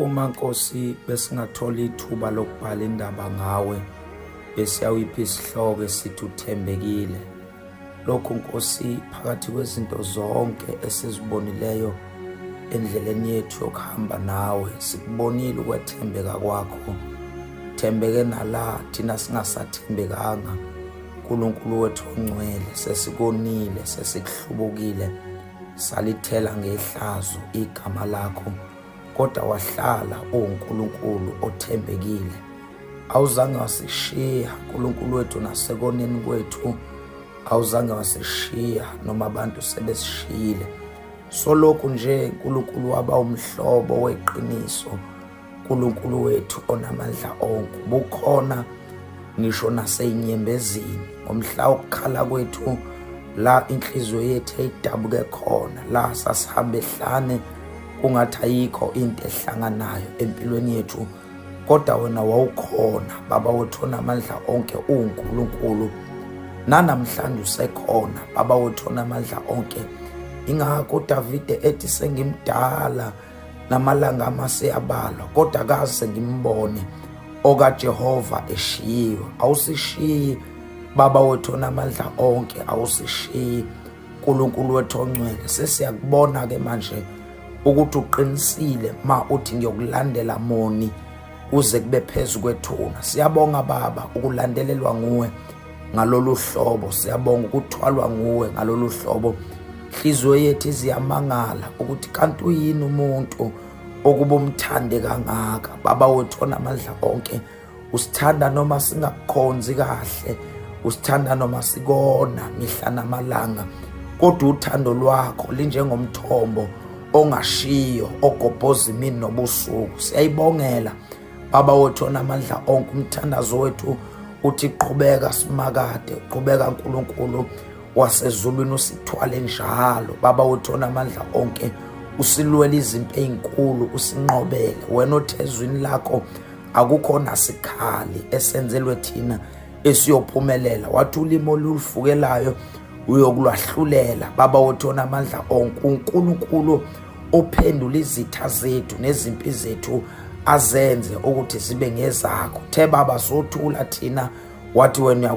Uma Nkosi besingathola ithuba lokubhala indaba ngawe besiyawipha isihloko esithi uthembekile. Lokhu Nkosi, phakathi kwezinto zonke esizibonileyo endleleni yethu yokuhamba nawe, sikubonile ukwethembeka kwakho. Thembeke nala thina singasathembekanga. uNkulunkulu wethu ongcwele, sesikonile, sesikuhlubukile, salithela ngehlazo igama lakho, kodwa wahlala uNkulunkulu othembekile. Awuzange wasishiya uNkulunkulu wethu nasekoneni kwethu, awuzange wasishiya noma abantu sebesishiyile. Solokhu nje uNkulunkulu waba umhlobo weqiniso, uNkulunkulu wethu onamandla onke. Bukhona ngisho naseyinyembezini, ngomhla wokukhala kwethu, la inhliziyo yethu eyidabuke khona, la sasihambe ehlane kungathi ayikho into ehlanganayo empilweni yethu, kodwa wena wawukhona. Baba wethu onamandla onke, uNkulunkulu, nanamhlanje usekhona. Baba wethu onamandla onke, ingakho uDavide ethi sengimdala namalanga amaseyabalwa, kodwa kaze ngimbone okaJehova eshiyiwe. Awusishiyi Baba wethu onamandla onke, awusishiyi uNkulunkulu wethu ongcwele. Sesiyakubona-ke manje ukuthi uqinisile ma uthi ngiyokulandela moni uze kube phezu kwethuna. Siyabonga Baba ukulandelelwa nguwe ngalolu hlobo, siyabonga ukuthwalwa nguwe ngalolu hlobo. Inhliziyo yethu iziyamangala ukuthi kanti uyini umuntu okuba umthande kangaka. Baba wethu onamandla onke, usithanda noma singakukhonzi kahle, usithanda noma sikona mihla namalanga, kodwa uthando lwakho linjengomthombo ongashiyo ogobhoza imini nobusuku. Siyayibongela Baba wethu onamandla onke, umthandazo wethu uthi qhubeka simakade, qhubeka uNkulunkulu wasezulwini usithwale njalo. Baba wethu onamandla onke, usilwela izimpi ezinkulu, usinqobele. Wena othezwini lakho akukho nasikhali esenzelwe thina esiyophumelela. Wathi ulimo oluvukelayo uyokulwahlulela. Baba wethu onamandla onke, uNkulunkulu ophendula izitha zethu nezimpi zethu, azenze ukuthi zibe ngezakho. The Baba sothula thina, wathi wena